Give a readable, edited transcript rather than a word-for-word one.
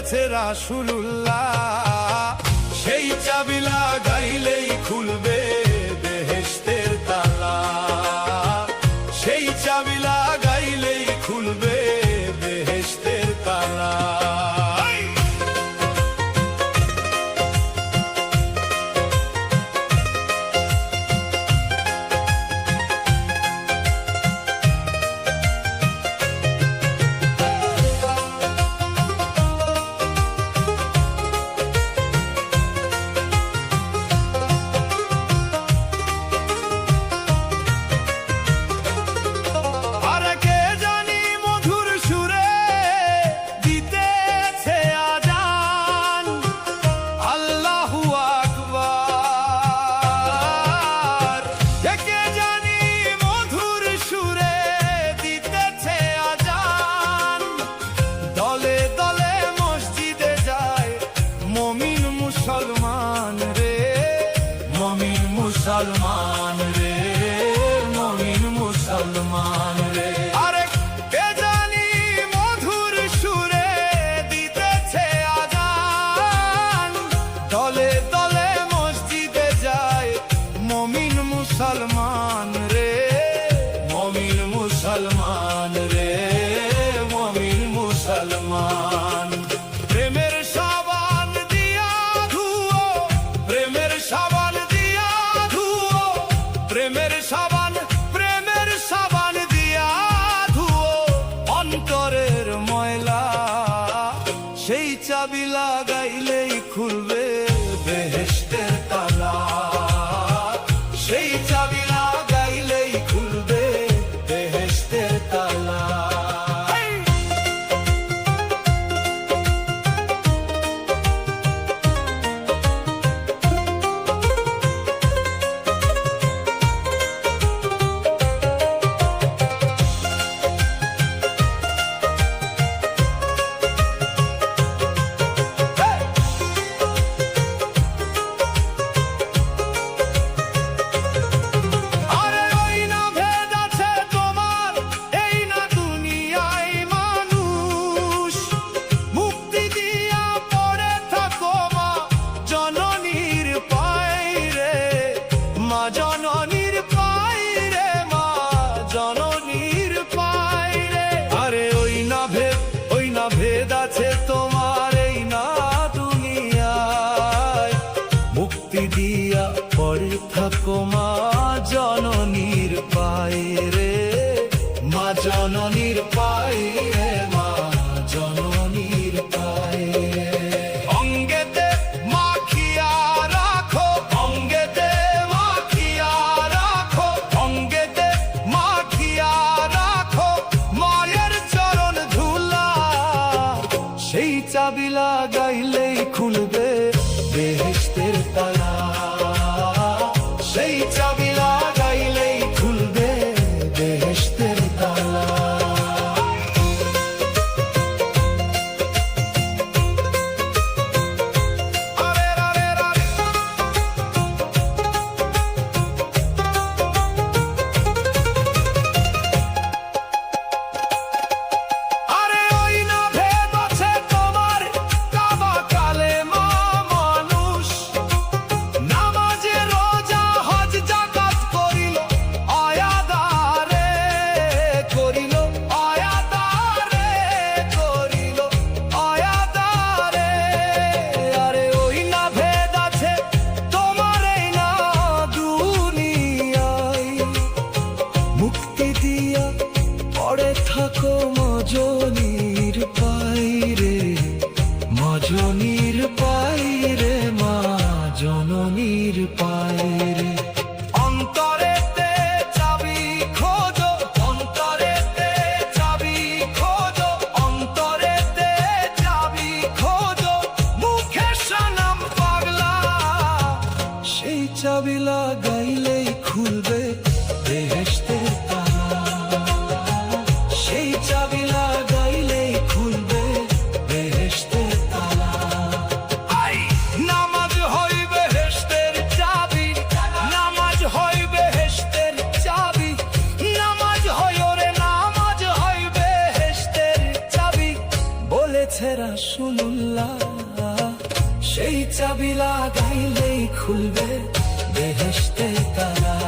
দিয়েছে রাসূলুল্লাহ, সেই চাবি লাগাইলেই খুলবে বেহেশতের তালা, সেই চাবি লাগাইলেই খুলবে বেহেশতের তালা। মুসলমান রে, মমিন মুসলমান রে, মমিন মুসলমান রে। আরে কে জানি মধুর সুরে দিতেছে আজান, দলে দলে মসজিদে যায় মমিন মুসলমান রে, মমিন মুসলমান রে, মমিন মুসলমান। প্রেমের সাবান দিয়া ধুও, প্রেমের সাবান দিয়া ধুও, প্রেমের সাবান, প্রেমের সাবান দিয়া ধুও অন্তরের ময়লা, সেই চাবি লাগাইলেই খুলবে বেহেশতের তালা, সেই চাবি লাগাইলেই খুলবে বেহেশতের তালা। জননীর পায়রে, মা জননীর পায়রে। আরে ওই না ভেদ আছে তোমার এই না দুনিয়ায়, মুক্তি দিয়া পড়ে থাকো মা জননীর পায়রে, মা জননীর পায়রে, মা জননীর পায়রে। অঙ্গেতে মাখিয়া রাখো, অঙ্গেতে মাখিয়া রাখো, অঙ্গেতে মাখিয়া রাখো মায়ের চরণ ধুলা, সেই চাবি লাগাইলেই খুলবে বেহেশতের তালা, সেই চাবি লাগাইলেই খুলবে বেহেশতের তালা। থাকো মজনির পায়রে, মজনির পায়রে, মা জননীর পায়রে। অন্তরেতে চাবি খোঁজো, অন্তরেতে চাবি খোঁজো, অন্তরেতে চাবি খোঁজো, মুখে সনম পাগলা, সেই চাবি লাগাইলেই খুলবে বেহেশতের তালা, সেই চাবি লাগাইলেই খুলবে বেহেশতের তালা। সেই চাবি লাগাইলেই খুলবে বেহেশতে তারা।